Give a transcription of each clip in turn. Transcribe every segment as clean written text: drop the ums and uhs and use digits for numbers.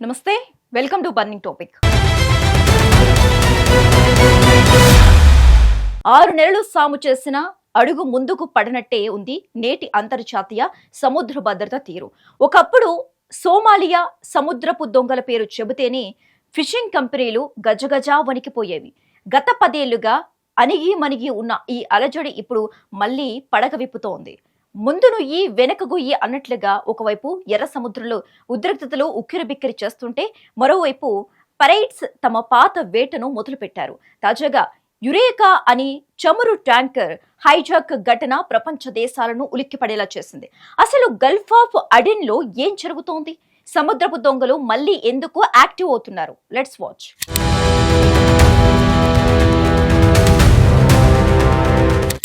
నమస్తే, welcome to burning topic. 6 నెలలు సాము చేసిన అడుగు ముందుకు పడనట్టే ఉంది నేటి అంతర్జాతీయ సముద్ర భద్రత తీరు. ఒకప్పుడు సోమాలియా సముద్రపు దొంగల పేరు చెబితేనే ఫిషింగ్ కంపెనీలు గజగజా వణికిపోయేవి. గత 10 ఏళ్లుగా అణిగి మణిగి ఉన్న ఈ అలజడి ఇప్పుడు మళ్లీ పడగ విప్పుతోంది. ముందు నుయ్యి వెనక గుయ్యి అన్నట్లుగా ఒకవైపు ఎర్ర సముద్రంలో ఉద్రిక్తతలు ఉక్కిరిబిక్కిరి చేస్తుంటే మరోవైపు పైరేట్స్ తమ పాత వేటను మొదలుపెట్టారు. తాజాగా యురేకా అని చమురు ట్యాంకర్ హైజాక్ ఘటన ప్రపంచ దేశాలను ఉలిక్కిపడేలా చేసింది. అసలు గల్ఫ్ ఆఫ్ అడెన్ లో ఏం జరుగుతోంది? సముద్రపు దొంగలు మళ్ళీ ఎందుకు యాక్టివ్ అవుతున్నారు? Let's watch.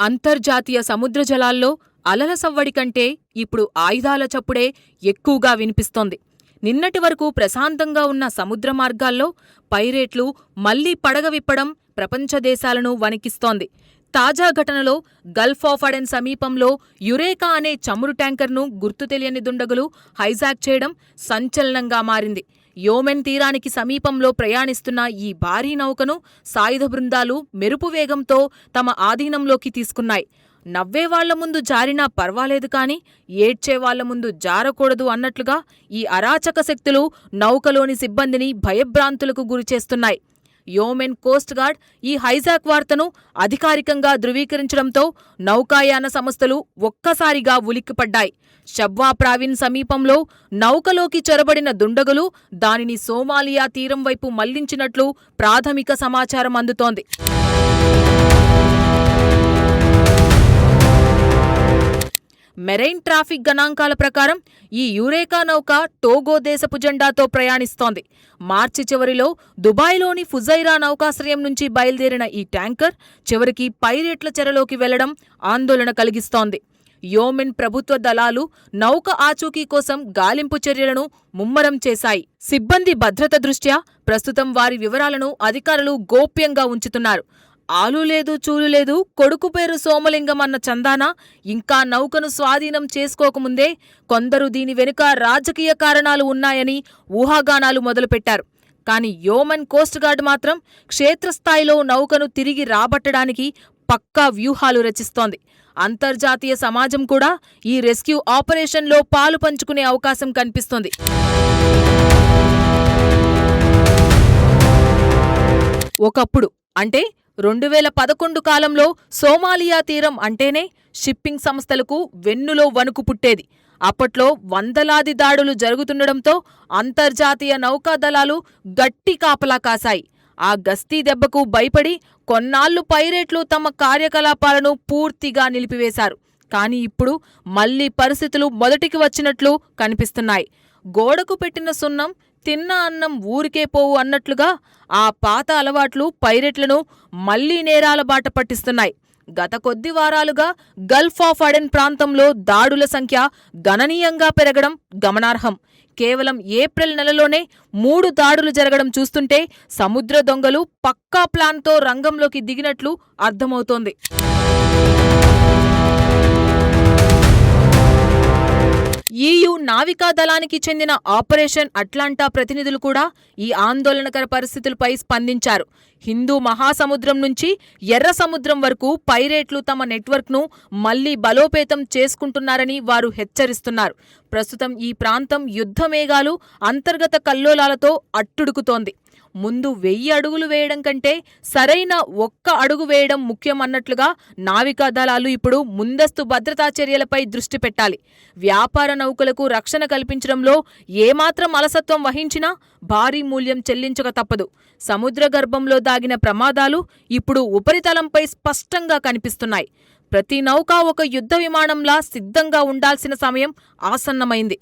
అంతర్జాతీయ సముద్ర జలాల్లో అలల సవ్వడి కంటే ఇప్పుడు ఆయుధాల చప్పుడే ఎక్కువగా వినిపిస్తోంది. నిన్నటి వరకు ప్రశాంతంగా ఉన్న సముద్ర మార్గాల్లో పైరేట్లు మళ్లీ పడగ విప్పడం ప్రపంచ దేశాలను వణికిస్తోంది. తాజా ఘటనలో గల్ఫ్ ఆఫ్ అడెన్ సమీపంలో యురేకా అనే చమురు ట్యాంకర్ను గుర్తు తెలియని దుండగులు హైజాక్ చేయడం సంచలనంగా మారింది. యోమెన్ తీరానికి సమీపంలో ప్రయాణిస్తున్న ఈ భారీ నౌకను సాయుధ బృందాలు మెరుపు వేగంతో తమ ఆధీనంలోకి తీసుకున్నాయి. నవ్వేవాళ్ల ముందు జారినా పర్వాలేదు కాని ఏడ్చేవాళ్ల ముందు జారకూడదు అన్నట్లుగా ఈ అరాచక శక్తులు నౌకలోని సిబ్బందిని భయభ్రాంతులకు గురిచేస్తున్నాయి. యోమెన్ కోస్ట్ గార్డ్ ఈ హైజాక్ వార్తను అధికారికంగా ధృవీకరించడంతో నౌకాయాన సంస్థలు ఒక్కసారిగా ఉలిక్కిపడ్డాయి. షబ్వా ప్రావిన్ సమీపంలో నౌకలోకి చొరబడిన దుండగులు దానిని సోమాలియా తీరం వైపు మళ్లించినట్లు ప్రాథమిక సమాచారం అందుతోంది. మెరైన్ ట్రాఫిక్ గణాంకాల ప్రకారం ఈ యురేకా నౌక టోగో దేశపు జెండాతో ప్రయాణిస్తోంది. మార్చి చివరిలో దుబాయ్లోని ఫుజైరా నౌకాశ్రయం నుంచి బయలుదేరిన ఈ ట్యాంకర్ చివరికి పైరేట్ల చెరలోకి వెళ్లడం ఆందోళన కలిగిస్తోంది. యోమెన్ ప్రభుత్వ దళాలు నౌక ఆచూకీ కోసం గాలింపు చర్యలను ముమ్మరం చేశాయి. సిబ్బంది భద్రత దృష్ట్యా ప్రస్తుతం వారి వివరాలను అధికారులు గోప్యంగా ఉంచుతున్నారు. ఆలు లేదు చూలు లేదు కొడుకు పేరు సోమలింగం అన్న చందాన ఇంకా నౌకను స్వాధీనం చేసుకోకముందే కొందరు దీని వెనుక రాజకీయ కారణాలు ఉన్నాయని ఊహాగానాలు మొదలుపెట్టారు. కాని యోమెన్ కోస్ట్ గార్డ్ మాత్రం క్షేత్రస్థాయిలో నౌకను తిరిగి రాబట్టడానికి పక్కా వ్యూహాలు రచిస్తోంది. అంతర్జాతీయ సమాజం కూడా ఈ రెస్క్యూ ఆపరేషన్లో పాలు పంచుకునే అవకాశం కనిపిస్తోంది. ఒకప్పుడు అంటే 2011 కాలంలో సోమాలియా తీరం అంటేనే షిప్పింగ్ సంస్థలకు వెన్నులో వణుకు పుట్టేది. అప్పట్లో వందలాది దాడులు జరుగుతుండడంతో అంతర్జాతీయ నౌకాదళాలు గట్టి కాపలా కాశాయి. ఆ గస్తీ దెబ్బకు భయపడి కొన్నాళ్లు పైరేట్లు తమ కార్యకలాపాలను పూర్తిగా నిలిపివేశారు. కాని ఇప్పుడు మళ్లీ పరిస్థితులు మొదటికి వచ్చినట్లు కనిపిస్తున్నాయి. గోడకు పెట్టిన సున్నం తిన్న అన్నం ఊరికే పోవు అన్నట్లుగా ఆ పాత అలవాట్లు పైరేట్లను మళ్లీ నేరాల బాట పట్టిస్తున్నాయి. గత కొద్ది వారాలుగా గల్ఫ్ ఆఫ్ అడెన్ ప్రాంతంలో దాడుల సంఖ్య గణనీయంగా పెరగడం గమనార్హం. కేవలం ఏప్రిల్ నెలలోనే 3 దాడులు జరగడం చూస్తుంటే సముద్ర దొంగలు పక్కా ప్లాన్తో రంగంలోకి దిగినట్లు అర్థమవుతోంది. ఈయూ నావికా దళానికి చెందిన ఆపరేషన్ అట్లాంటా ప్రతినిధులు కూడా ఈ ఆందోళనకర పరిస్థితులపై స్పందించారు. హిందూ మహాసముద్రం నుంచి ఎర్ర సముద్రం వరకు పైరేట్లు తమ నెట్వర్క్ను మళ్లీ బలోపేతం చేసుకుంటున్నారని వారు హెచ్చరిస్తున్నారు. ప్రస్తుతం ఈ ప్రాంతం యుద్ధ మేఘాలు అంతర్గత కల్లోలాలతో అట్టుడుకుతోంది. ముందు 1000 అడుగులు వేయడం కంటే సరైన 1 అడుగు వేయడం ముఖ్యమన్నట్లుగా నావికా దళాలు ఇప్పుడు ముందస్తు భద్రతా చర్యలపై దృష్టి పెట్టాలి. వ్యాపార నౌకలకు రక్షణ కల్పించడంలో ఏమాత్రం అలసత్వం వహించినా భారీ మూల్యం చెల్లించక తప్పదు. సముద్ర గర్భంలో దాగిన ప్రమాదాలు ఇప్పుడు ఉపరితలంపై స్పష్టంగా కనిపిస్తున్నాయి. ప్రతి నౌక ఒక యుద్ధ విమానంలా సిద్ధంగా ఉండాల్సిన సమయం ఆసన్నమైంది.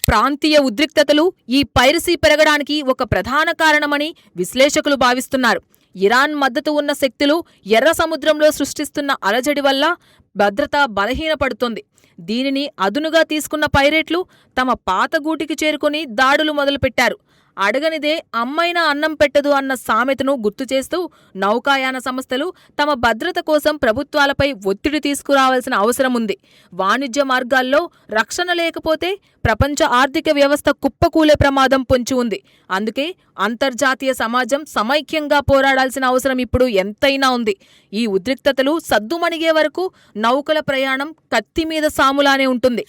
ప్రాంతీయ ఉద్రిక్తతలు ఈ పైరసీ పెరగడానికి ఒక ప్రధాన కారణమని విశ్లేషకులు భావిస్తున్నారు. ఇరాన్ మద్దతు ఉన్న శక్తులు ఎర్ర సముద్రంలో సృష్టిస్తున్న అలజడి వల్ల భద్రత బలహీనపడుతోంది. దీనిని అదునుగా తీసుకున్న పైరేట్లు తమ పాత గూటికి చేరుకుని దాడులు మొదలుపెట్టారు. అడగనిదే అమ్మైనా అన్నం పెట్టదు అన్న సామెతను గుర్తు చేస్తూ నౌకాయాన సంస్థలు తమ భద్రత కోసం ప్రభుత్వాలపై ఒత్తిడి తీసుకురావాల్సిన అవసరం ఉంది. వాణిజ్య మార్గాల్లో రక్షణ లేకపోతే ప్రపంచ ఆర్థిక వ్యవస్థ కుప్పకూలే ప్రమాదం పొంచి ఉంది. అందుకే అంతర్జాతీయ సమాజం సమైక్యంగా పోరాడాల్సిన అవసరం ఇప్పుడు ఎంతైనా ఉంది. ఈ ఉద్రిక్తతలు సద్దుమణిగే వరకు నౌకల ప్రయాణం కత్తిమీద సాములానే ఉంటుంది.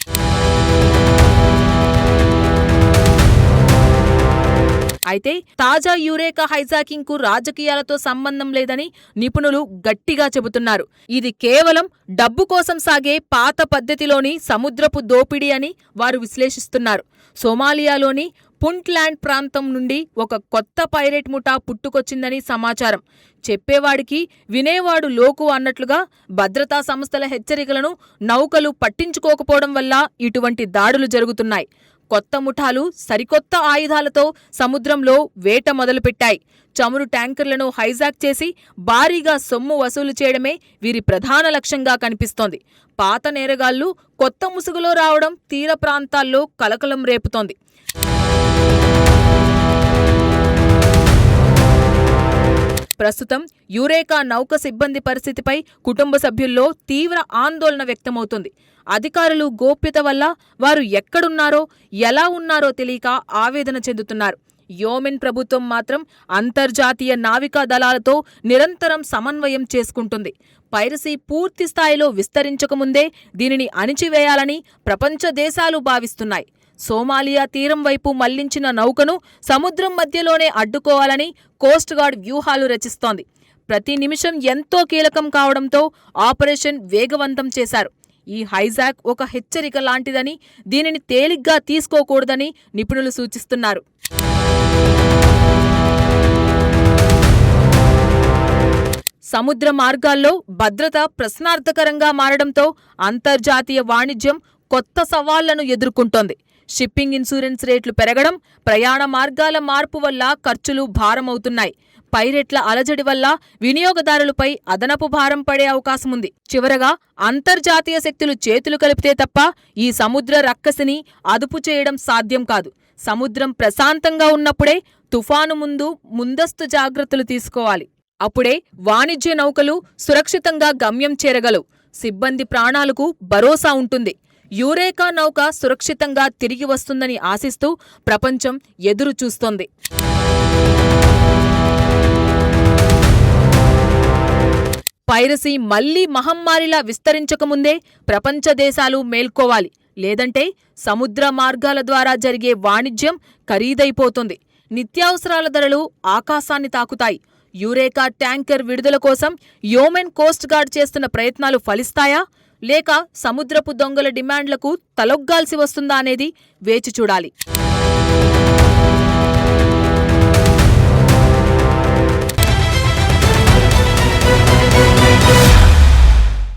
అయితే తాజా యురేకా హైజాకింగ్ కు రాజకీయాలతో సంబంధం లేదని నిపుణులు గట్టిగా చెబుతున్నారు. ఇది కేవలం డబ్బు కోసం సాగే పాత పద్ధతిలోని సముద్రపు దోపిడీ అని వారు విశ్లేషిస్తున్నారు. సోమాలియాలోని పుంట్లాండ్ ప్రాంతం నుండి ఒక కొత్త పైరేట్ ముఠా పుట్టుకొచ్చిందని సమాచారం. చెప్పేవాడికి వినేవాడు లోకు అన్నట్లుగా భద్రతా సంస్థల హెచ్చరికలను నౌకలు పట్టించుకోకపోవడం వల్ల ఇటువంటి దాడులు జరుగుతున్నాయి. కొత్త ముఠాలు సరికొత్త ఆయుధాలతో సముద్రంలో వేట మొదలుపెట్టాయి. చమురు ట్యాంకర్లను హైజాక్ చేసి భారీగా సొమ్ము వసూలు చేయడమే వీరి ప్రధాన లక్ష్యంగా కనిపిస్తోంది. పాత నేరగాళ్లు కొత్త ముసుగులో రావడం తీర ప్రాంతాల్లో కలకలం రేపుతోంది. ప్రస్తుతం యురేకా నౌక సిబ్బంది పరిస్థితిపై కుటుంబ సభ్యుల్లో తీవ్ర ఆందోళన వ్యక్తమవుతుంది. అధికారులు గోప్యత వల్ల వారు ఎక్కడున్నారో ఎలా ఉన్నారో తెలియక ఆవేదన చెందుతున్నారు. యోమెన్ ప్రభుత్వం మాత్రం అంతర్జాతీయ నావికా దళాలతో నిరంతరం సమన్వయం చేసుకుంటుంది. పైరసీ పూర్తి స్థాయిలో విస్తరించకముందే దీనిని అణిచివేయాలని ప్రపంచ దేశాలు భావిస్తున్నాయి. సోమాలియా తీరం వైపు మళ్లించిన నౌకను సముద్రం మధ్యలోనే అడ్డుకోవాలని కోస్ట్ గార్డ్ వ్యూహాలు రచిస్తోంది. ప్రతి నిమిషం ఎంతో కీలకం కావడంతో ఆపరేషన్ వేగవంతం చేశారు. ఈ హైజాక్ ఒక హెచ్చరిక లాంటిదని, దీనిని తేలిగ్గా తీసుకోకూడదని నిపుణులు సూచిస్తున్నారు. సముద్ర మార్గాల్లో భద్రత ప్రశ్నార్థకరంగా మారడంతో అంతర్జాతీయ వాణిజ్యం కొత్త సవాళ్లను ఎదుర్కొంటోంది. షిప్పింగ్ ఇన్సూరెన్స్ రేట్లు పెరగడం, ప్రయాణ మార్గాల మార్పు వల్ల ఖర్చులు భారమవుతున్నాయి. పైరేట్ల అలజడి వల్ల వినియోగదారులపై అదనపు భారం పడే అవకాశముంది. చివరగా అంతర్జాతీయ శక్తులు చేతులు కలిపితే తప్ప ఈ సముద్ర రక్కసిని అదుపు చేయడం సాధ్యం కాదు. సముద్రం ప్రశాంతంగా ఉన్నప్పుడే తుఫాను ముందస్తు జాగ్రత్తలు తీసుకోవాలి. అప్పుడే వాణిజ్య నౌకలు సురక్షితంగా గమ్యం చేరగలవు. సిబ్బంది ప్రాణాలకు భరోసా ఉంటుంది. యురేకా నౌక సురక్షితంగా తిరిగి వస్తుందని ఆశిస్తూ ప్రపంచం ఎదురు చూస్తోంది. పైరసీ మళ్లీ మహమ్మారిలా విస్తరించకముందే ప్రపంచ దేశాలు మేల్కోవాలి. లేదంటే సముద్ర మార్గాల ద్వారా జరిగే వాణిజ్యం ఖరీదైపోతుంది. నిత్యావసరాల ధరలు ఆకాశాన్ని తాకుతాయి. యురేకా ట్యాంకర్ విడుదల కోసం యోమెన్ కోస్ట్ గార్డ్ చేస్తున్న ప్రయత్నాలు ఫలిస్తాయా, లేక సముద్రపు దొంగల డిమాండ్లకు తలొగ్గాల్సి వస్తుందా అనేది వేచి చూడాలి.